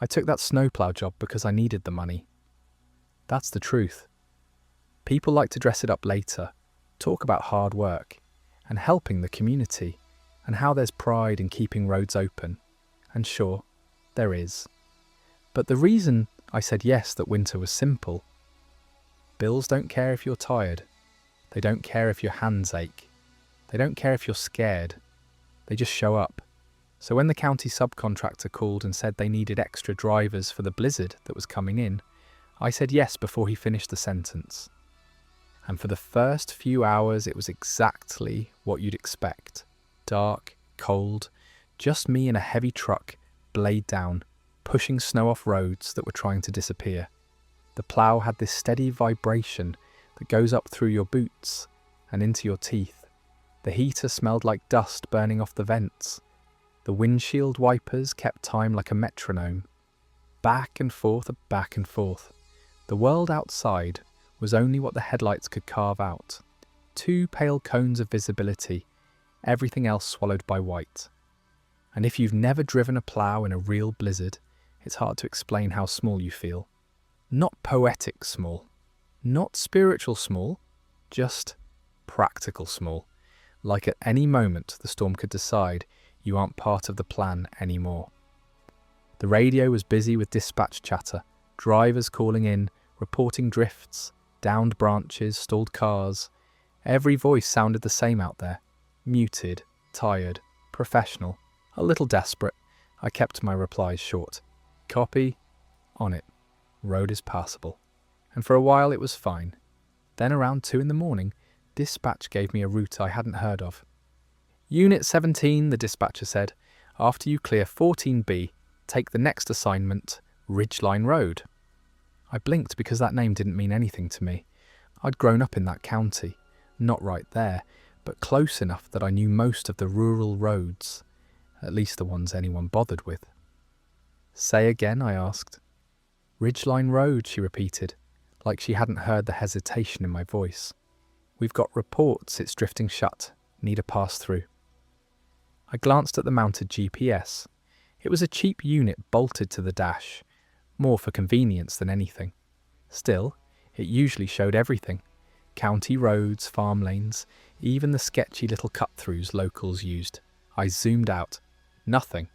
I took that snowplow job because I needed the money. That's the truth. People like to dress it up later, talk about hard work and helping the community and how there's pride in keeping roads open. And sure, there is. But the reason I said yes that winter was simple. Bills don't care if you're tired. They don't care if your hands ache. They don't care if you're scared. They just show up. So when the county subcontractor called and said they needed extra drivers for the blizzard that was coming in, I said yes before he finished the sentence. And for the first few hours it was exactly what you'd expect. Dark, cold, just me in a heavy truck, blade down, pushing snow off roads that were trying to disappear. The plough had this steady vibration that goes up through your boots and into your teeth. The heater smelled like dust burning off the vents. The windshield wipers kept time like a metronome. Back and forth, back and forth. The world outside was only what the headlights could carve out. 2 pale cones of visibility, everything else swallowed by white. And if you've never driven a plough in a real blizzard, it's hard to explain how small you feel. Not poetic small, not spiritual small, just practical small. Like at any moment the storm could decide you aren't part of the plan anymore. The radio was busy with dispatch chatter, drivers calling in, reporting drifts, downed branches, stalled cars. Every voice sounded the same out there. Muted, tired, professional, a little desperate. I kept my replies short. Copy, on it. Road is passable. And for a while it was fine. Then around 2 a.m, dispatch gave me a route I hadn't heard of. Unit 17, the dispatcher said, after you clear 14B, take the next assignment, Ridgeline Road. I blinked because that name didn't mean anything to me. I'd grown up in that county, not right there, but close enough that I knew most of the rural roads, at least the ones anyone bothered with. Say again, I asked. Ridgeline Road, she repeated, like she hadn't heard the hesitation in my voice. We've got reports it's drifting shut, need a pass-through. I glanced at the mounted GPS. It was a cheap unit bolted to the dash, more for convenience than anything. Still, it usually showed everything. County roads, farm lanes, even the sketchy little cut-throughs locals used. I zoomed out. Nothing.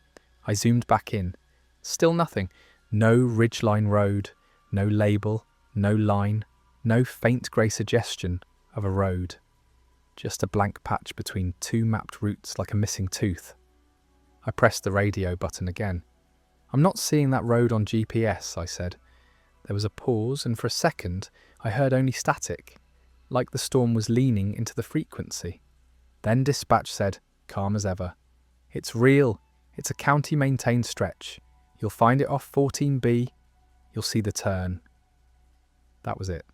I zoomed back in. Still nothing. No Ridgeline Road, no label, no line, no faint grey suggestion of a road. Just a blank patch between 2 mapped routes like a missing tooth. I pressed the radio button again. I'm not seeing that road on GPS, I said. There was a pause, and for a second I heard only static, like the storm was leaning into the frequency. Then dispatch said, calm as ever. It's real. It's a county-maintained stretch. You'll find it off 14B. You'll see the turn. That was it.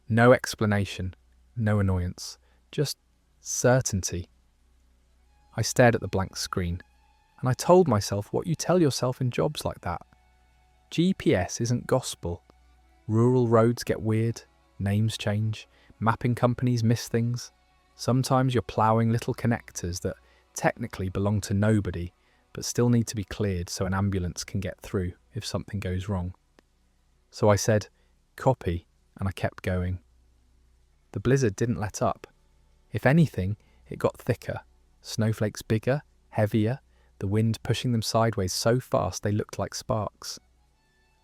No explanation, no annoyance, just certainty. I stared at the blank screen, and I told myself what you tell yourself in jobs like that. GPS isn't gospel. Rural roads get weird, names change, mapping companies miss things. Sometimes you're ploughing little connectors that technically belong to nobody, but still need to be cleared so an ambulance can get through if something goes wrong. So I said, copy, and I kept going. The blizzard didn't let up. If anything, it got thicker, snowflakes bigger, heavier, the wind pushing them sideways so fast they looked like sparks.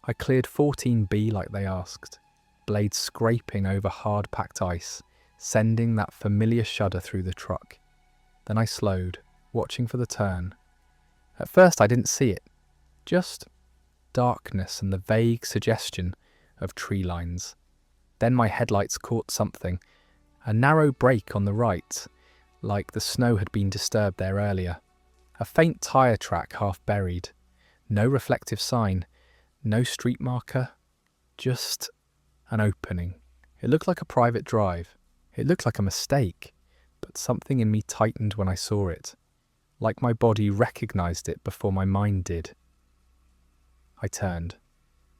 I cleared 14B like they asked, blades scraping over hard-packed ice, sending that familiar shudder through the truck. Then I slowed, watching for the turn. At first I didn't see it, just darkness and the vague suggestion of tree lines. Then my headlights caught something, a narrow break on the right, like the snow had been disturbed there earlier. A faint tyre track half buried. No reflective sign, no street marker, just an opening. It looked like a private drive. It looked like a mistake, but something in me tightened when I saw it, like my body recognised it before my mind did. I turned.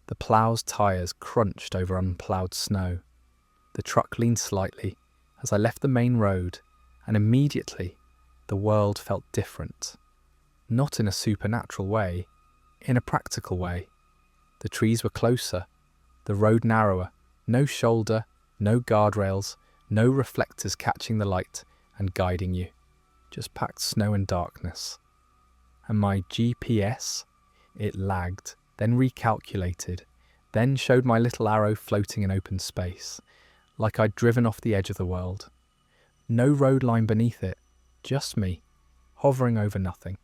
The plough's tyres crunched over unploughed snow. The truck leaned slightly as I left the main road, and immediately the world felt different. Not in a supernatural way, in a practical way. The trees were closer, the road narrower, no shoulder, no guardrails, no reflectors catching the light and guiding you, just packed snow and darkness. And my GPS? It lagged, then recalculated, then showed my little arrow floating in open space, like I'd driven off the edge of the world. No road line beneath it, just me, hovering over nothing.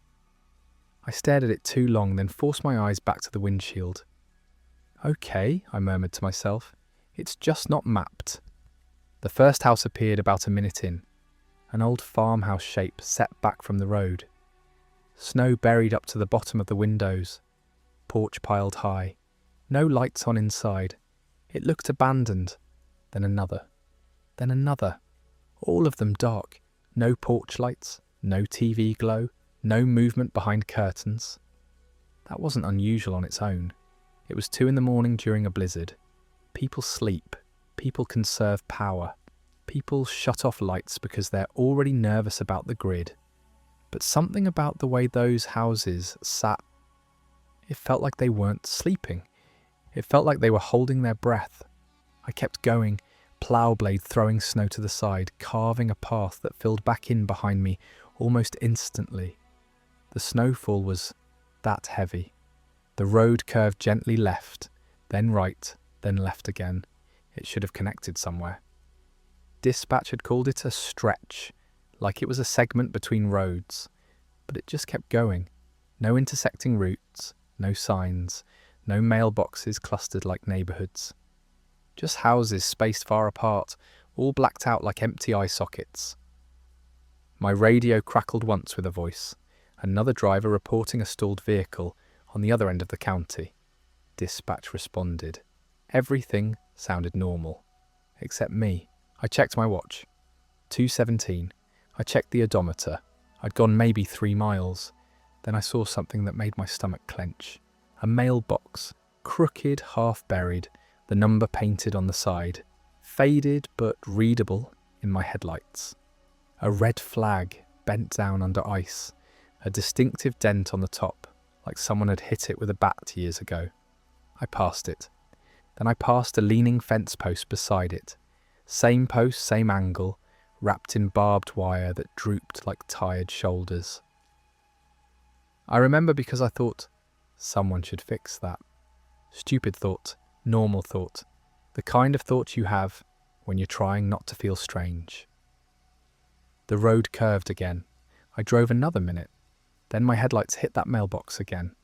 I stared at it too long, then forced my eyes back to the windshield. Okay, I murmured to myself, it's just not mapped. The first house appeared about a minute in, an old farmhouse shape set back from the road. Snow buried up to the bottom of the windows, porch piled high, no lights on inside. It looked abandoned. Then another, all of them dark, no porch lights, no TV glow, no movement behind curtains. That wasn't unusual on its own. It was 2 a.m. during a blizzard. People sleep, people conserve power, people shut off lights because they're already nervous about the grid. But something about the way those houses sat, it felt like they weren't sleeping. It felt like they were holding their breath. I kept going, plough blade throwing snow to the side, carving a path that filled back in behind me almost instantly. The snowfall was that heavy. The road curved gently left, then right, then left again. It should have connected somewhere. Dispatch had called it a stretch, like it was a segment between roads, but it just kept going. No intersecting routes, no signs, no mailboxes clustered like neighbourhoods. Just houses spaced far apart, all blacked out like empty eye sockets. My radio crackled once with a voice, another driver reporting a stalled vehicle on the other end of the county. Dispatch responded. Everything sounded normal, except me. I checked my watch. 2:17. I checked the odometer. I'd gone maybe 3 miles. Then I saw something that made my stomach clench. A mailbox, crooked, half buried, the number painted on the side, faded but readable in my headlights. A red flag bent down under ice, a distinctive dent on the top, like someone had hit it with a bat years ago. I passed it. Then I passed a leaning fence post beside it. Same post, same angle, wrapped in barbed wire that drooped like tired shoulders. I remember because I thought, someone should fix that. Stupid thought, normal thought, the kind of thought you have when you're trying not to feel strange. The road curved again. I drove another minute. Then my headlights hit that mailbox again.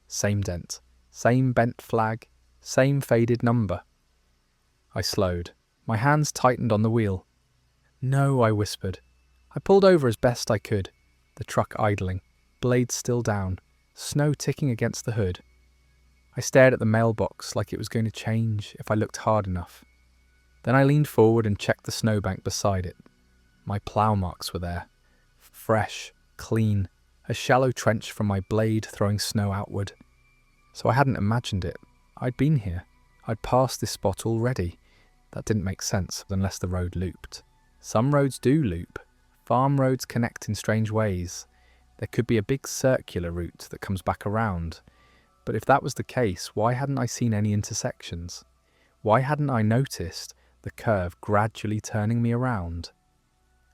Same dent, same bent flag, same faded number. I slowed. My hands tightened on the wheel. No, I whispered. I pulled over as best I could, the truck idling, blades still down, snow ticking against the hood. I stared at the mailbox like it was going to change if I looked hard enough. Then I leaned forward and checked the snowbank beside it. My plough marks were there. Fresh, clean, a shallow trench from my blade throwing snow outward. So I hadn't imagined it. I'd been here. I'd passed this spot already. That didn't make sense unless the road looped. Some roads do loop. Farm roads connect in strange ways. There could be a big circular route that comes back around. But if that was the case, why hadn't I seen any intersections? Why hadn't I noticed the curve gradually turning me around?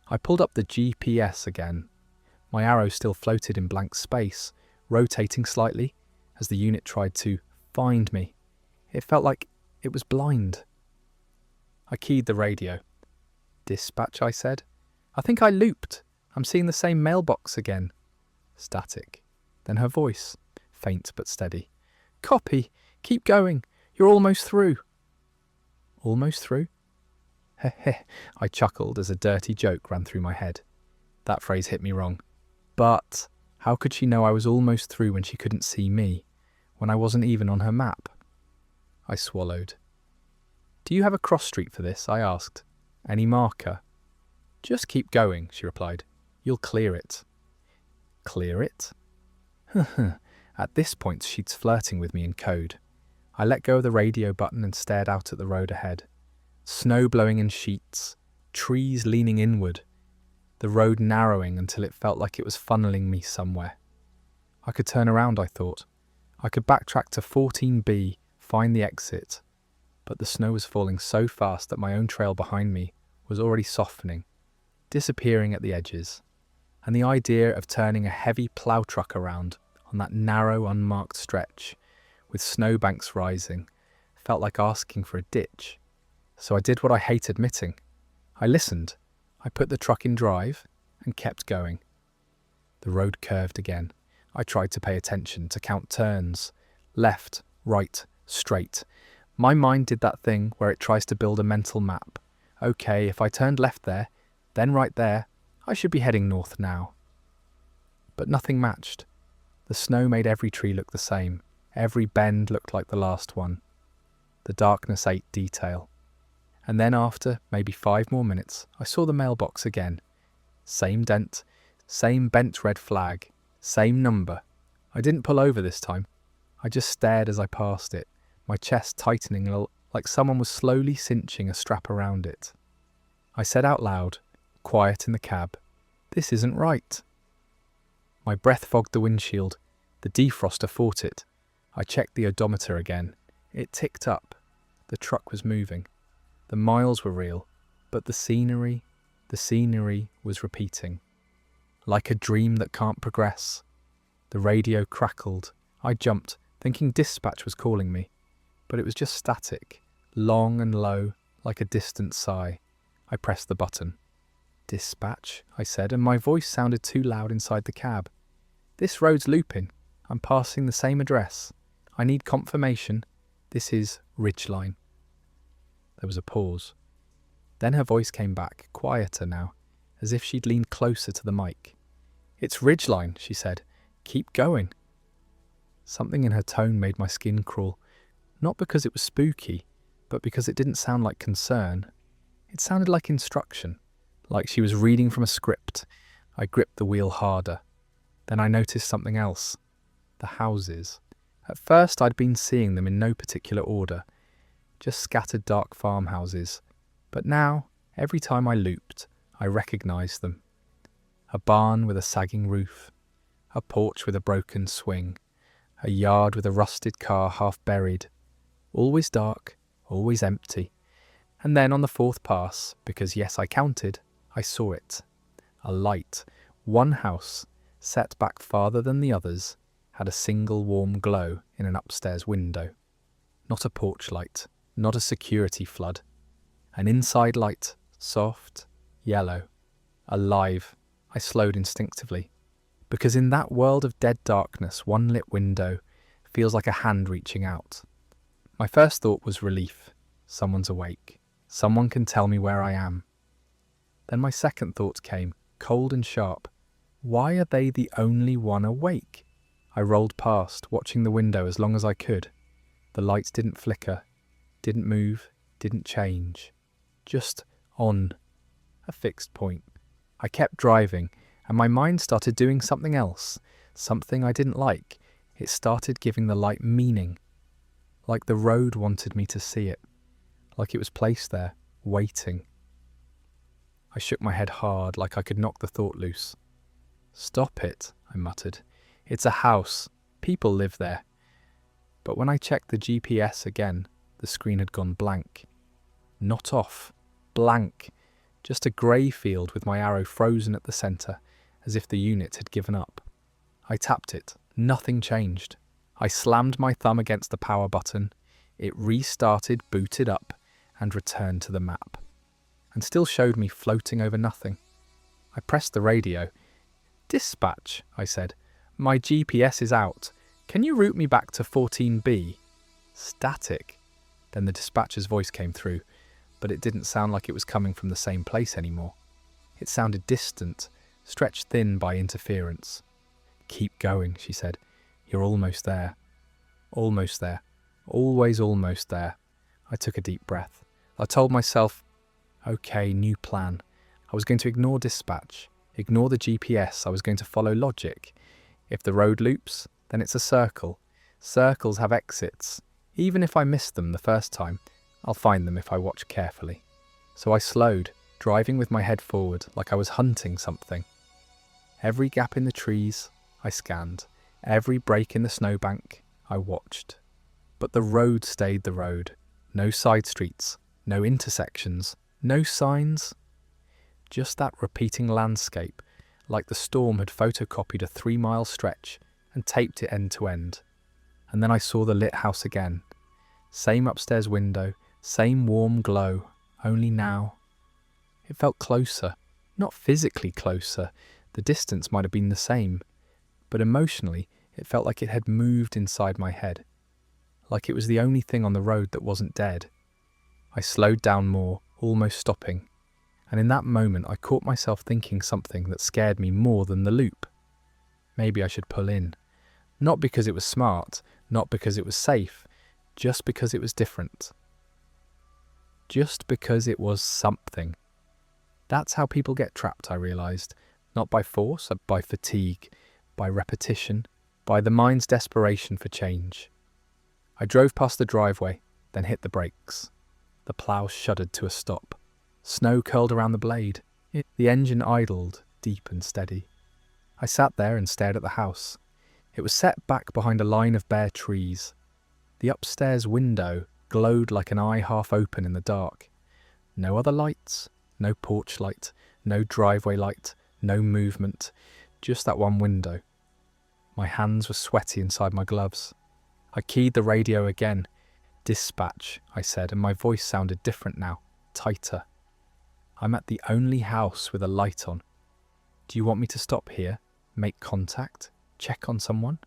I pulled up the GPS again. My arrow still floated in blank space, rotating slightly as the unit tried to find me. It felt like it was blind. I keyed the radio. Dispatch, I said. I think I looped. I'm seeing the same mailbox again. Static. Then her voice, faint but steady. Copy. Keep going. You're almost through. Almost through? Heh heh, I chuckled as a dirty joke ran through my head. That phrase hit me wrong. But how could she know I was almost through when she couldn't see me, when I wasn't even on her map? I swallowed. Do you have a cross street for this? I asked. Any marker? Just keep going, she replied. You'll clear it. Clear it? At this point, she's flirting with me in code. I let go of the radio button and stared out at the road ahead. Snow blowing in sheets, trees leaning inward, the road narrowing until it felt like it was funneling me somewhere. I could turn around, I thought. I could backtrack to 14B find the exit, but the snow was falling so fast that my own trail behind me was already softening, disappearing at the edges, and the idea of turning a heavy plough truck around on that narrow, unmarked stretch, with snowbanks rising, felt like asking for a ditch. So I did what I hate admitting. I listened. I put the truck in drive and kept going. The road curved again. I tried to pay attention, to count turns. Left, right, straight. My mind did that thing where it tries to build a mental map. Okay, if I turned left there, then right there, I should be heading north now. But nothing matched. The snow made every tree look the same. Every bend looked like the last one. The darkness ate detail. And then after maybe 5 more minutes, I saw the mailbox again. Same dent, same bent red flag, same number. I didn't pull over this time. I just stared as I passed it, my chest tightening like someone was slowly cinching a strap around it. I said out loud, quiet in the cab, "This isn't right." My breath fogged the windshield. The defroster fought it. I checked the odometer again. It ticked up. The truck was moving. The miles were real, but the scenery was repeating. Like a dream that can't progress. The radio crackled. I jumped, thinking dispatch was calling me, but it was just static, long and low, like a distant sigh. I pressed the button. "Dispatch," I said, and my voice sounded too loud inside the cab. "This road's looping. I'm passing the same address. I need confirmation. This is Ridgeline." There was a pause. Then her voice came back, quieter now, as if she'd leaned closer to the mic. "It's Ridgeline," she said. "Keep going." Something in her tone made my skin crawl, not because it was spooky, but because it didn't sound like concern. It sounded like instruction, like she was reading from a script. I gripped the wheel harder. Then I noticed something else. The houses. At first I'd been seeing them in no particular order, just scattered dark farmhouses. But now, every time I looped, I recognised them. A barn with a sagging roof, a porch with a broken swing, a yard with a rusted car half buried, always dark, always empty. And then on the 4th pass, because yes, I counted, I saw it. A light, one house, set back farther than the others, had a single warm glow in an upstairs window. Not a porch light, not a security flood. An inside light, soft, yellow, alive. I slowed instinctively, because in that world of dead darkness, one lit window feels like a hand reaching out. My first thought was relief. Someone's awake. Someone can tell me where I am. Then my second thought came, cold and sharp. Why are they the only one awake? I rolled past, watching the window as long as I could. The lights didn't flicker, didn't move, didn't change. Just on. A fixed point. I kept driving, and my mind started doing something else, something I didn't like. It started giving the light meaning. Like the road wanted me to see it. Like it was placed there, waiting. I shook my head hard, like I could knock the thought loose. "Stop it," I muttered. "It's a house. People live there." But when I checked the GPS again, the screen had gone blank. Not off. Blank. Just a grey field with my arrow frozen at the centre, as if the unit had given up. I tapped it. Nothing changed. I slammed my thumb against the power button. It restarted, booted up, and returned to the map. And still showed me floating over nothing. I pressed the radio. "Dispatch," I said. "My GPS is out. Can you route me back to 14B? Static. Then the dispatcher's voice came through, but it didn't sound like it was coming from the same place anymore. It sounded distant, stretched thin by interference. "Keep going," she said. "You're almost there." Almost there. Always almost there. I took a deep breath. I told myself, okay, new plan. I was going to ignore dispatch, ignore the GPS. I was going to follow logic. If the road loops, then it's a circle. Circles have exits. Even if I missed them the first time, I'll find them if I watch carefully. So I slowed, driving with my head forward like I was hunting something. Every gap in the trees, I scanned. Every break in the snowbank, I watched. But the road stayed the road. No side streets, no intersections, no signs. Just that repeating landscape, like the storm had photocopied a 3-mile stretch and taped it end to end. And then I saw the lit house again. Same upstairs window, same warm glow, only now it felt closer. Not physically closer, the distance might have been the same, but emotionally it felt like it had moved inside my head. Like it was the only thing on the road that wasn't dead. I slowed down more, almost stopping, and in that moment I caught myself thinking something that scared me more than the loop. Maybe I should pull in. Not because it was smart, not because it was safe, just because it was different. Just because it was something. That's how people get trapped, I realised. Not by force, but by fatigue, by repetition, by the mind's desperation for change. I drove past the driveway, then hit the brakes. The plough shuddered to a stop. Snow curled around the blade. The engine idled, deep and steady. I sat there and stared at the house. It was set back behind a line of bare trees. The upstairs window glowed like an eye half open in the dark. No other lights, no porch light, no driveway light, no movement, just that one window. My hands were sweaty inside my gloves. I keyed the radio again. "Dispatch," I said, and my voice sounded different now, tighter. "I'm at the only house with a light on. Do you want me to stop here, make contact, check on someone?"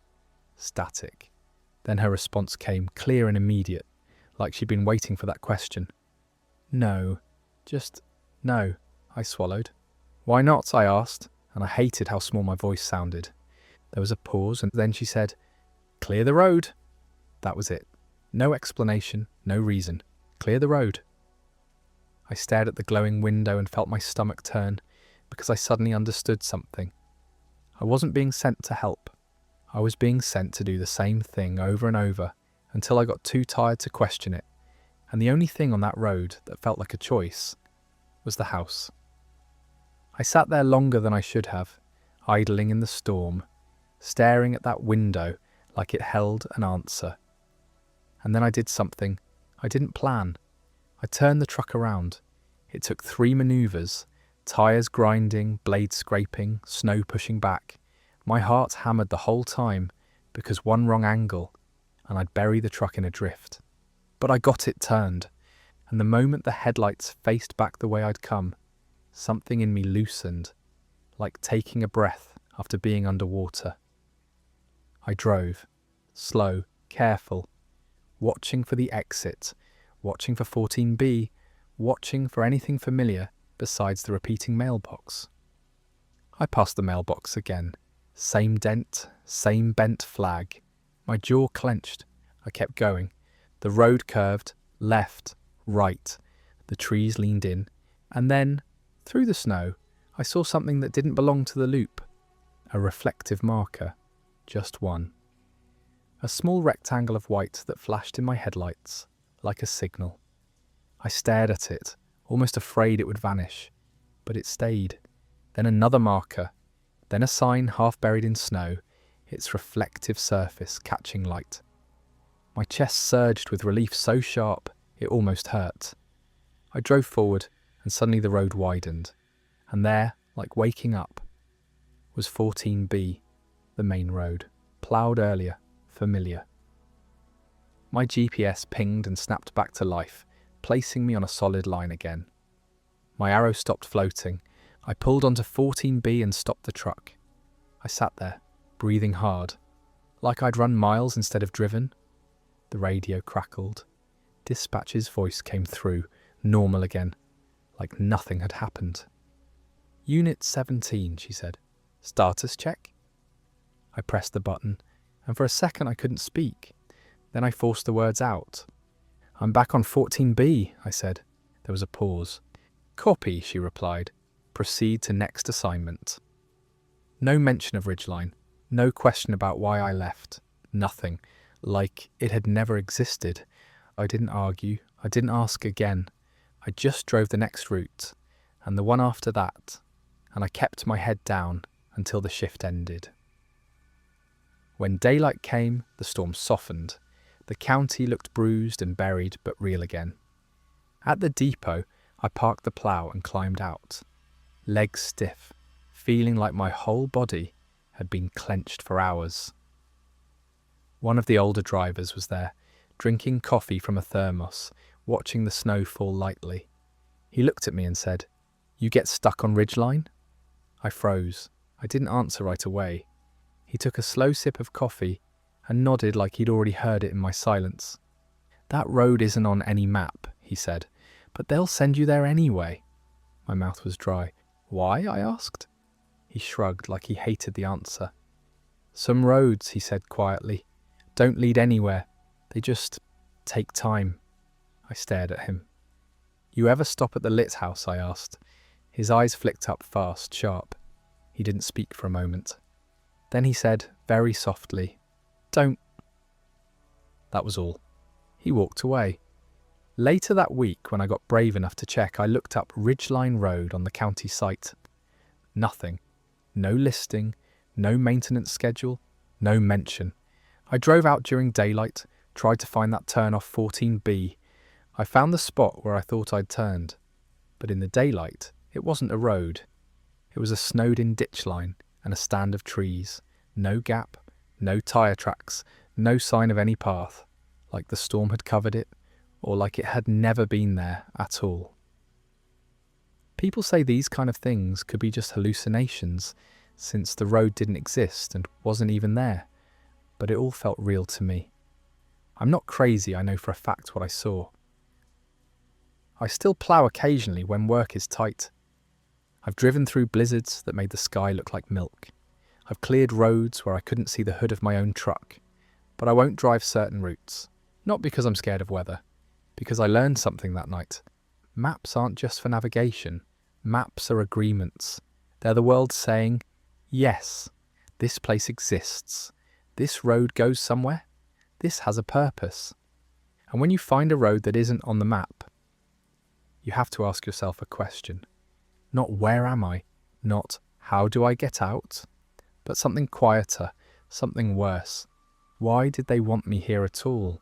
Static. Then her response came, clear and immediate, like she'd been waiting for that question. "No, just no," I swallowed. "Why not?" I asked, and I hated how small my voice sounded. There was a pause, and then she said, "Clear the road." That was it. No explanation, no reason. Clear the road. I stared at the glowing window and felt my stomach turn, because I suddenly understood something. I wasn't being sent to help. I was being sent to do the same thing over and over, until I got too tired to question it, and the only thing on that road that felt like a choice was the house. I sat there longer than I should have, idling in the storm, staring at that window like it held an answer. And then I did something I didn't plan. I turned the truck around. It took 3 maneuvers, tyres grinding, blades scraping, snow pushing back. My heart hammered the whole time because one wrong angle and I'd bury the truck in a drift. But I got it turned, and the moment the headlights faced back the way I'd come, something in me loosened, like taking a breath after being underwater. I drove, slow, careful, watching for the exit, watching for 14B, watching for anything familiar besides the repeating mailbox. I passed the mailbox again. Same dent, same bent flag. My jaw clenched. I kept going. The road curved, left, right. The trees leaned in. And then, through the snow, I saw something that didn't belong to the loop. A reflective marker. Just one. A small rectangle of white that flashed in my headlights, like a signal. I stared at it, almost afraid it would vanish. But it stayed. Then another marker. Then a sign half buried in snow, its reflective surface catching light. My chest surged with relief so sharp it almost hurt. I drove forward, and suddenly the road widened. And there, like waking up, was 14B, the main road, ploughed earlier, familiar. My GPS pinged and snapped back to life, placing me on a solid line again. My arrow stopped floating. I pulled onto 14B and stopped the truck. I sat there, breathing hard, like I'd run miles instead of driven. The radio crackled. Dispatch's voice came through, normal again, like nothing had happened. "Unit 17, she said. "Status check?" I pressed the button, and for a second I couldn't speak. Then I forced the words out. "I'm back on 14B, I said. There was a pause. "Copy," she replied. "Proceed to next assignment." No mention of Ridgeline, no question about why I left, nothing, like it had never existed. I didn't argue, I didn't ask again. I just drove the next route, and the one after that, and I kept my head down until the shift ended. When daylight came, the storm softened, The county looked bruised and buried, but real again. At the depot, I parked the plough and climbed out, legs stiff, feeling like my whole body had been clenched for hours. One of the older drivers was there, drinking coffee from a thermos, watching the snow fall lightly. He looked at me and said, "You get stuck on Ridgeline?" I froze. I didn't answer right away. He took a slow sip of coffee and nodded like he'd already heard it in my silence. "That road isn't on any map," he said, "but they'll send you there anyway." My mouth was dry. "Why?" I asked. He shrugged like he hated the answer. "Some roads," he said quietly, "don't lead anywhere. They just take time." I stared at him. "You ever stop at the Lit House?" I asked. His eyes flicked up fast, sharp. He didn't speak for a moment. Then he said, very softly, "Don't." That was all. He walked away. Later that week, when I got brave enough to check, I looked up Ridgeline Road on the county site. Nothing. No listing, no maintenance schedule, no mention. I drove out during daylight, tried to find that turn off 14B. I found the spot where I thought I'd turned. But in the daylight, it wasn't a road. It was a snowed-in ditch line and a stand of trees. No gap, no tyre tracks, no sign of any path, like the storm had covered it, or like it had never been there at all. People say these kind of things could be just hallucinations, since the road didn't exist and wasn't even there, but it all felt real to me. I'm not crazy, I know for a fact what I saw. I still plough occasionally when work is tight. I've driven through blizzards that made the sky look like milk. I've cleared roads where I couldn't see the hood of my own truck, but I won't drive certain routes. Not because I'm scared of weather, because I learned something that night. Maps aren't just for navigation. Maps are agreements. They're the world saying, yes, this place exists. This road goes somewhere. This has a purpose. And when you find a road that isn't on the map, you have to ask yourself a question. Not where am I? Not how do I get out? But something quieter, something worse. Why did they want me here at all?